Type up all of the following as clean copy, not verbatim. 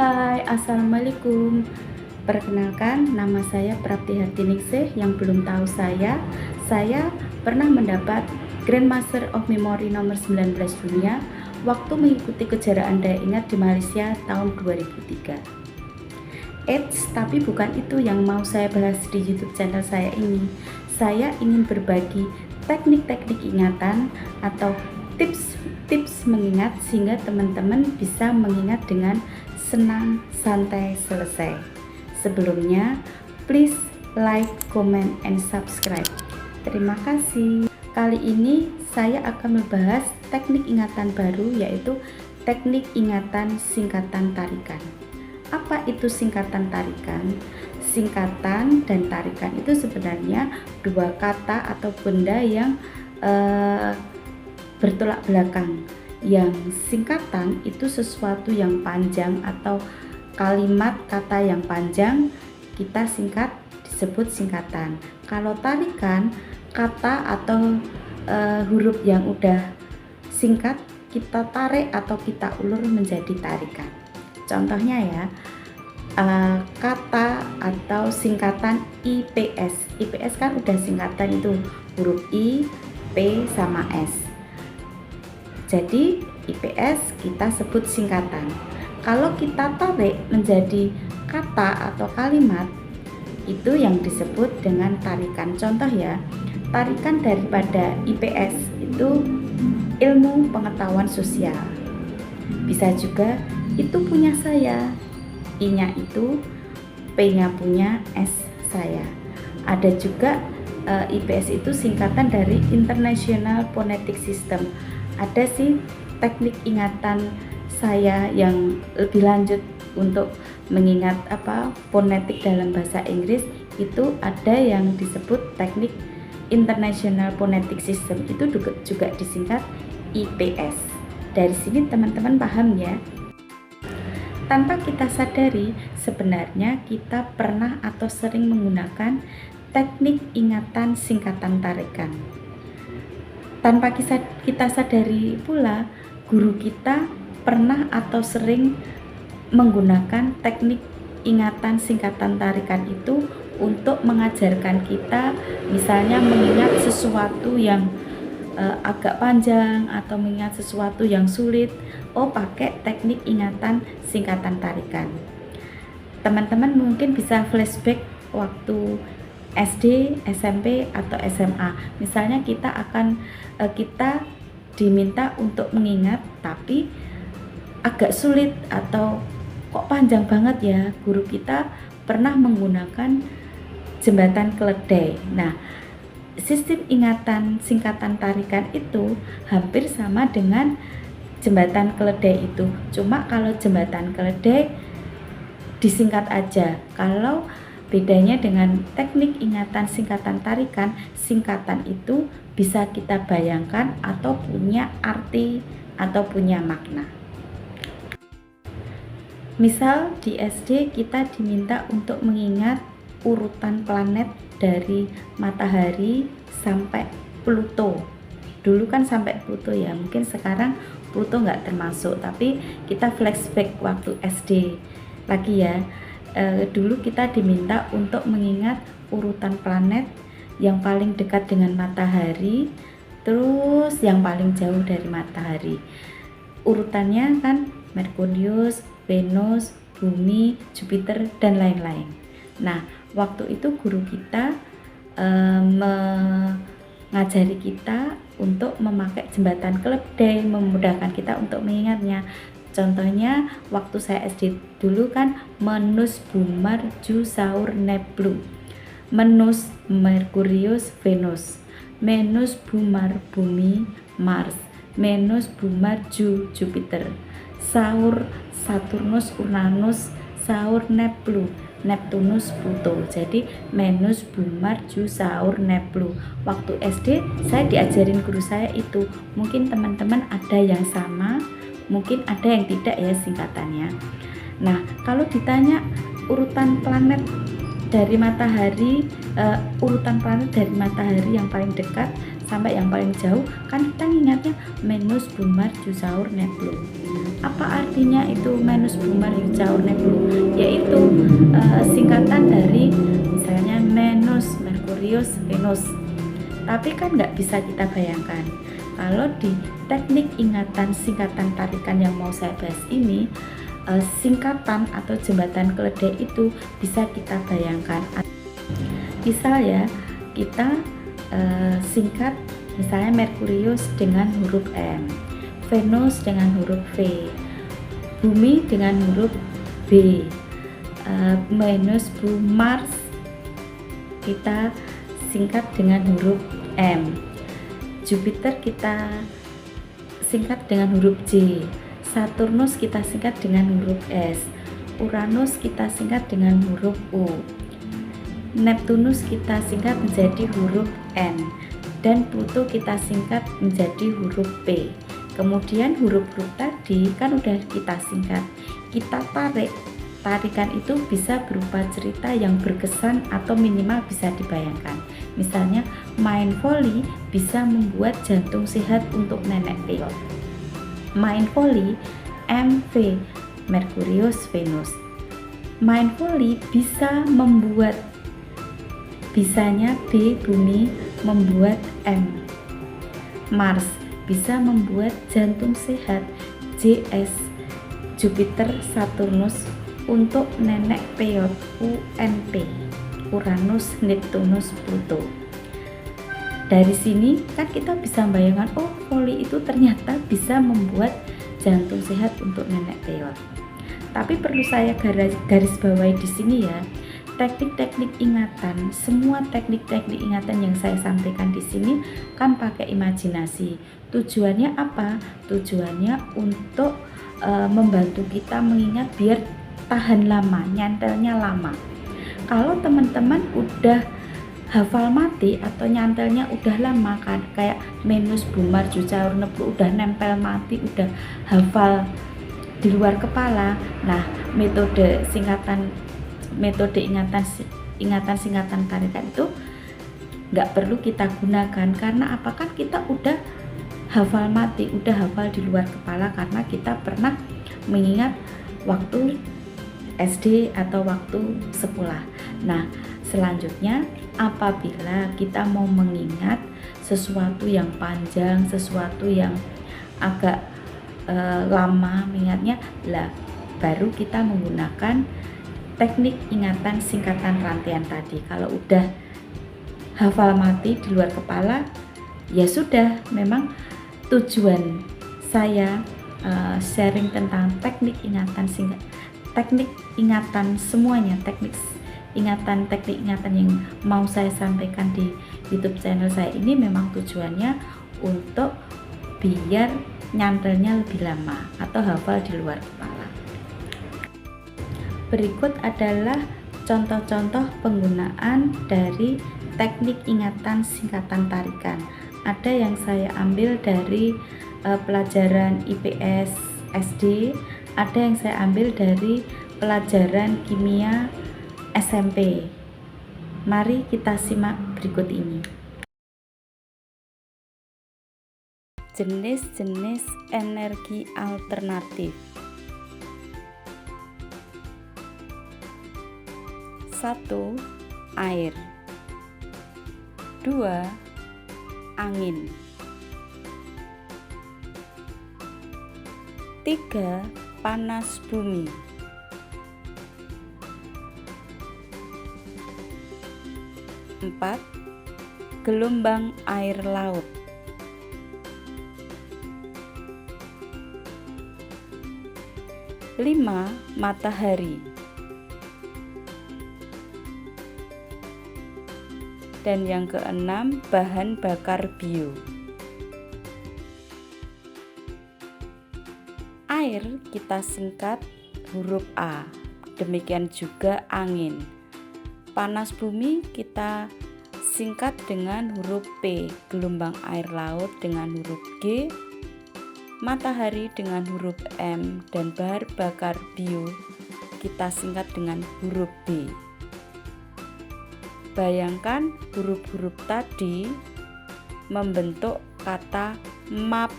Hai, Assalamualaikum. Perkenalkan, nama saya Prapti Hardiningsih. Yang belum tahu saya pernah mendapat Grandmaster of Memory nomor 19 dunia waktu mengikuti kejuaraan daya ingat di Malaysia tahun 2003. Eits, tapi bukan itu yang mau saya bahas di YouTube channel saya ini. Saya ingin berbagi teknik-teknik ingatan atau tips mengingat sehingga teman-teman bisa mengingat dengan senang, santai, selesai. Sebelumnya, please like, comment, and subscribe. Terima kasih. Kali ini saya akan membahas teknik ingatan baru, yaitu teknik ingatan singkatan tarikan. Apa itu singkatan tarikan? Singkatan dan tarikan itu sebenarnya dua kata atau benda yang bertolak belakang. Yang singkatan itu sesuatu yang panjang atau kalimat kata yang panjang kita singkat disebut singkatan. Kalau tarikan, kata atau huruf yang udah singkat kita tarik atau kita ulur menjadi tarikan. Contohnya ya, kata atau singkatan IPS. IPS kan udah singkatan itu huruf I, P sama S. Jadi IPS kita sebut singkatan. Kalau kita tarik menjadi kata atau kalimat, itu yang disebut dengan tarikan. Contoh ya, tarikan daripada IPS itu ilmu pengetahuan sosial. Bisa juga itu punya saya, I-nya itu, P-nya punya, S saya. Ada juga IPS itu singkatan dari International Phonetic System. Ada sih teknik ingatan saya yang lebih lanjut untuk mengingat fonetik dalam bahasa Inggris, itu ada yang disebut teknik International Phonetic System, itu juga disingkat IPS. Dari sini teman-teman paham ya. Tanpa kita sadari, sebenarnya kita pernah atau sering menggunakan teknik ingatan singkatan tarikan. Tanpa kita sadari pula, guru kita pernah atau sering menggunakan teknik ingatan singkatan tarikan itu untuk mengajarkan kita, misalnya mengingat sesuatu yang agak panjang atau mengingat sesuatu yang sulit. Pakai teknik ingatan singkatan tarikan. Teman-teman mungkin bisa flashback waktu SD, SMP atau SMA. Misalnya kita diminta untuk mengingat tapi agak sulit atau kok panjang banget ya. Guru kita pernah menggunakan jembatan keledai. Nah, sistem ingatan singkatan tarikan itu hampir sama dengan jembatan keledai itu. Cuma kalau jembatan keledai disingkat aja. Kalau bedanya dengan teknik ingatan singkatan tarikan, singkatan itu bisa kita bayangkan atau punya arti atau punya makna. Misal di SD kita diminta untuk mengingat urutan planet dari matahari sampai Pluto. Dulu kan sampai Pluto ya, mungkin sekarang Pluto nggak termasuk, tapi kita flashback waktu SD lagi ya. Dulu kita diminta untuk mengingat urutan planet yang paling dekat dengan matahari, terus yang paling jauh dari matahari. Urutannya kan Merkurius, Venus, Bumi, Jupiter, dan lain-lain. Nah, waktu itu guru kita mengajari kita untuk memakai jembatan keledai, memudahkan kita untuk mengingatnya. Contohnya waktu saya SD dulu kan Menus, Bumar, Ju, Saur, Neplu. Menus, Merkurius, Venus. Menus, Bumar, Bumi, Mars. Menus, Bumar, Ju, Jupiter. Saur, Saturnus, Uranus. Saur, Neplu. Neptunus, Pluto. Jadi Menus, Bumar, Ju, Saur, Neplu. Waktu SD saya diajarin guru saya itu. Mungkin teman-teman ada yang sama, mungkin ada yang tidak ya singkatannya. Nah, kalau ditanya urutan planet dari matahari yang paling dekat sampai yang paling jauh, kan kita ingatnya Menus Bumar Jusaur Neblu. Apa artinya itu Menus Bumar Jusaur Neblu? Yaitu singkatan dari misalnya Venus, Merkurius, Venus. Tapi kan nggak bisa kita bayangkan kalau di teknik ingatan singkatan tarikan yang mau saya bahas ini, singkatan atau jembatan keledai itu bisa kita bayangkan. Misal ya, kita singkat misalnya Merkurius dengan huruf M, Venus dengan huruf V, Bumi dengan huruf B, Venus, Mars kita singkat dengan huruf M, Jupiter kita singkat dengan huruf J, Saturnus kita singkat dengan huruf S, Uranus kita singkat dengan huruf U, Neptunus kita singkat menjadi huruf N, dan Pluto kita singkat menjadi huruf P. Kemudian huruf-huruf tadi kan udah kita singkat, kita tarik. Tarikan itu bisa berupa cerita yang berkesan atau minimal bisa dibayangkan. Misalnya main voli bisa membuat jantung sehat untuk nenek Peot. Main voli MV Merkurius Venus. Main voli bisa membuat, bisanya B Bumi membuat M. Mars bisa membuat jantung sehat JS Jupiter Saturnus untuk nenek Peot UNP, Uranus, Neptunus, Pluto. Dari sini kan kita bisa bayangkan, oh voli itu ternyata bisa membuat jantung sehat untuk nenek Peot. Tapi perlu saya garis bawahi di sini ya, teknik-teknik ingatan, semua teknik-teknik ingatan yang saya sampaikan di sini kan pakai imajinasi. Tujuannya apa? Tujuannya untuk membantu kita mengingat biar tahan lama, nyantelnya lama. Kalau teman-teman udah hafal mati atau nyantelnya udah lama kan, kayak Menus Bumar Jusaur Neblu udah nempel mati, udah hafal di luar kepala. Nah, metode ingatan singkatan tarikan itu nggak perlu kita gunakan, karena apakah kita udah hafal mati, udah hafal di luar kepala karena kita pernah mengingat waktu SD atau waktu sekolah. Nah, selanjutnya apabila kita mau mengingat sesuatu yang panjang, sesuatu yang agak lama mengingatnya, baru kita menggunakan teknik ingatan singkatan rantaian tadi. Kalau udah hafal mati di luar kepala, ya sudah. Memang tujuan saya sharing tentang teknik ingatan semuanya, teknik ingatan yang mau saya sampaikan di YouTube channel saya ini memang tujuannya untuk biar nyantelnya lebih lama atau hafal di luar kepala. Berikut adalah contoh-contoh penggunaan dari teknik ingatan singkatan tarikan. Ada yang saya ambil dari pelajaran IPS SD, ada yang saya ambil dari pelajaran kimia SMP. Mari kita simak berikut ini. Jenis-jenis energi alternatif. 1. Air. 2. Angin. 3. Panas bumi. 4. Gelombang air laut. 5. Matahari. Dan yang keenam, bahan bakar bio. Air kita singkat huruf A, demikian juga angin. Panas bumi kita singkat dengan huruf P, gelombang air laut dengan huruf G, matahari dengan huruf M, dan bahan bakar bio kita singkat dengan huruf B. Bayangkan huruf-huruf tadi membentuk kata map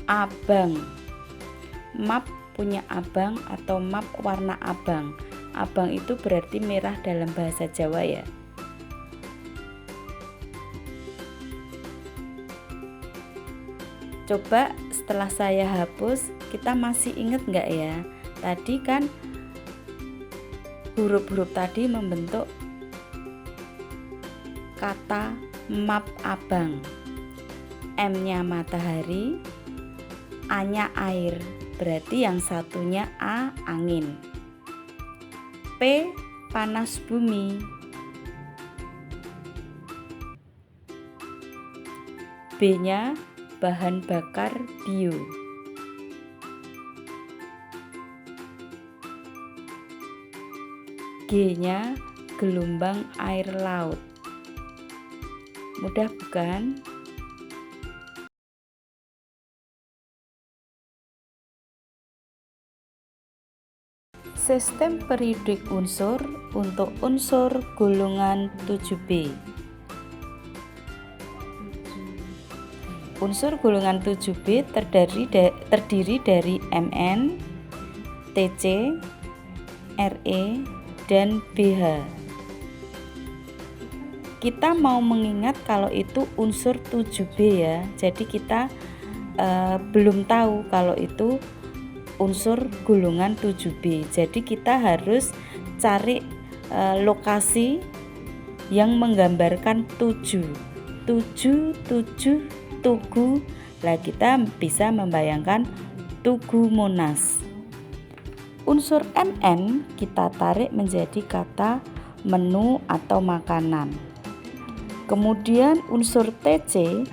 abang. Map punya abang atau map warna abang. Abang itu berarti merah dalam bahasa Jawa ya. Coba setelah saya hapus, kita masih ingat nggak ya? Tadi kan huruf-huruf tadi membentuk kata map abang. M-nya matahari, A-nya air, berarti yang satunya A angin. P panas bumi, B-nya bahan bakar bio, G-nya gelombang air laut. Mudah bukan? Sistem periodik unsur untuk unsur golongan 7B. Unsur golongan 7B terdiri dari Mn, Tc, Re, dan Bh. Kita mau mengingat kalau itu unsur 7B ya. Jadi kita belum tahu kalau itu unsur golongan 7B. Jadi kita harus cari lokasi yang menggambarkan 7, Tugu. Lah kita bisa membayangkan Tugu Monas. Unsur Mn kita tarik menjadi kata menu atau makanan. Kemudian unsur Tc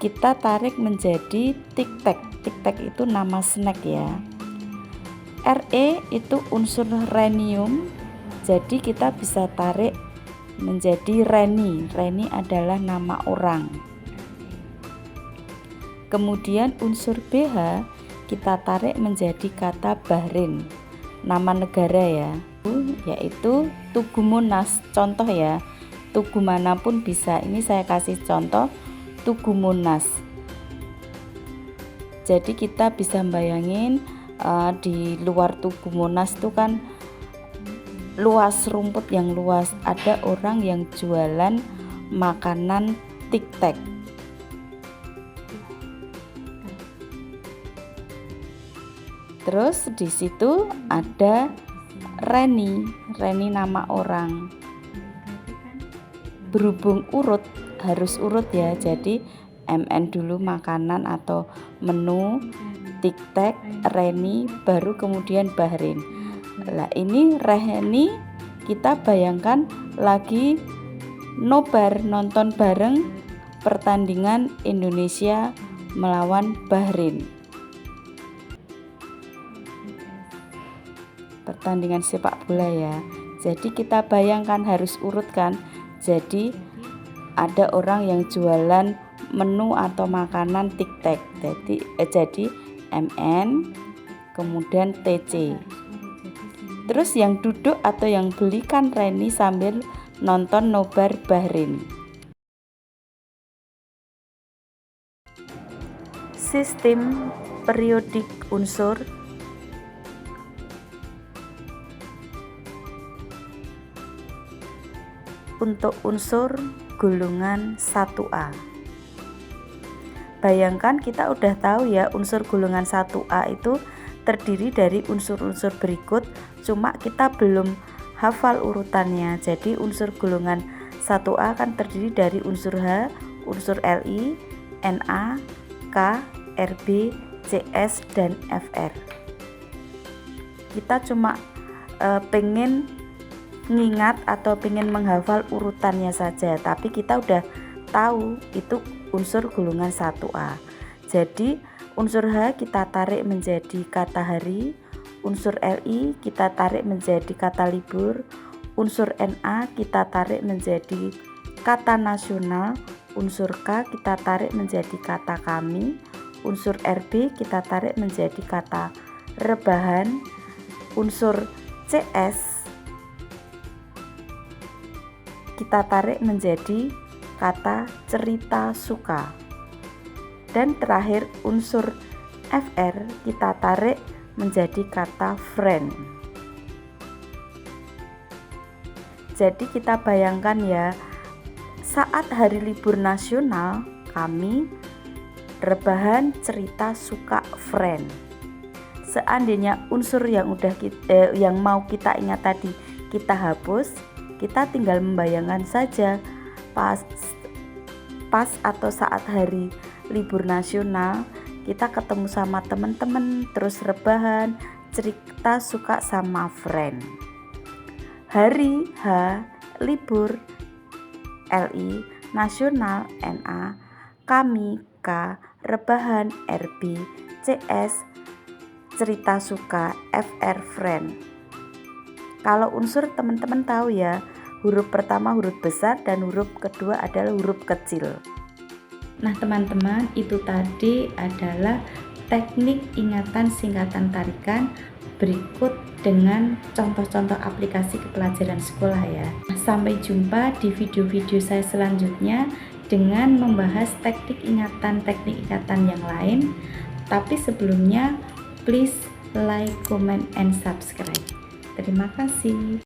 kita tarik menjadi tic-tac. Tic-tac itu nama snack ya. Re itu unsur rhenium, jadi kita bisa tarik menjadi Reni. Reni adalah nama orang. Kemudian unsur Bh kita tarik menjadi kata Bahrain, nama negara ya, yaitu Tugu Monas. Contoh ya, tugu manapun bisa. Ini saya kasih contoh Tugu Monas. Jadi kita bisa bayangin di luar Tugu Monas itu kan luas, rumput yang luas. Ada orang yang jualan makanan tic-tac. Terus di situ ada Reni nama orang. Berhubung urut, harus urut ya. Jadi Mn dulu makanan atau menu, tic-tac, Reni, baru kemudian Bahrain. Lah ini Reni kita bayangkan lagi nobar, nonton bareng pertandingan Indonesia melawan Bahrain. Pertandingan sepak bola ya. Jadi kita bayangkan harus urut kan. Jadi ada orang yang jualan menu atau makanan tic-tac. Jadi Mn kemudian Tc. Terus yang duduk atau yang belikan Reni sambil nonton nobar Bahrain. Sistem periodik unsur untuk unsur golongan 1A. Bayangkan kita udah tahu ya, unsur golongan 1A itu terdiri dari unsur-unsur berikut, cuma kita belum hafal urutannya. Jadi unsur golongan 1A kan terdiri dari unsur H, unsur Li, Na, K, Rb, Cs, dan Fr. Kita cuma pengen ngingat atau pengen menghafal urutannya saja, tapi kita udah tahu itu unsur golongan 1A. Jadi unsur H kita tarik menjadi kata hari, unsur Li kita tarik menjadi kata libur, unsur Na kita tarik menjadi kata nasional, unsur K kita tarik menjadi kata kami, unsur Rb kita tarik menjadi kata rebahan, unsur Cs kita tarik menjadi kata cerita suka. Dan terakhir unsur FR kita tarik menjadi kata friend. Jadi kita bayangkan ya, saat hari libur nasional kami rebahan cerita suka friend. Seandainya unsur yang yang mau kita ingat tadi kita hapus, kita tinggal membayangkan saja pas atau saat hari libur nasional kita ketemu sama teman-teman, terus rebahan cerita suka sama friend. Hari H libur LI nasional NA, kami K rebahan RB CS cerita suka FR friend. Kalau unsur teman-teman tahu ya, huruf pertama huruf besar dan huruf kedua adalah huruf kecil. Nah teman-teman, itu tadi adalah teknik ingatan singkatan tarikan berikut dengan contoh-contoh aplikasi kepelajaran sekolah ya. Sampai jumpa di video-video saya selanjutnya dengan membahas teknik ingatan yang lain. Tapi sebelumnya please like, comment, and subscribe. Terima kasih.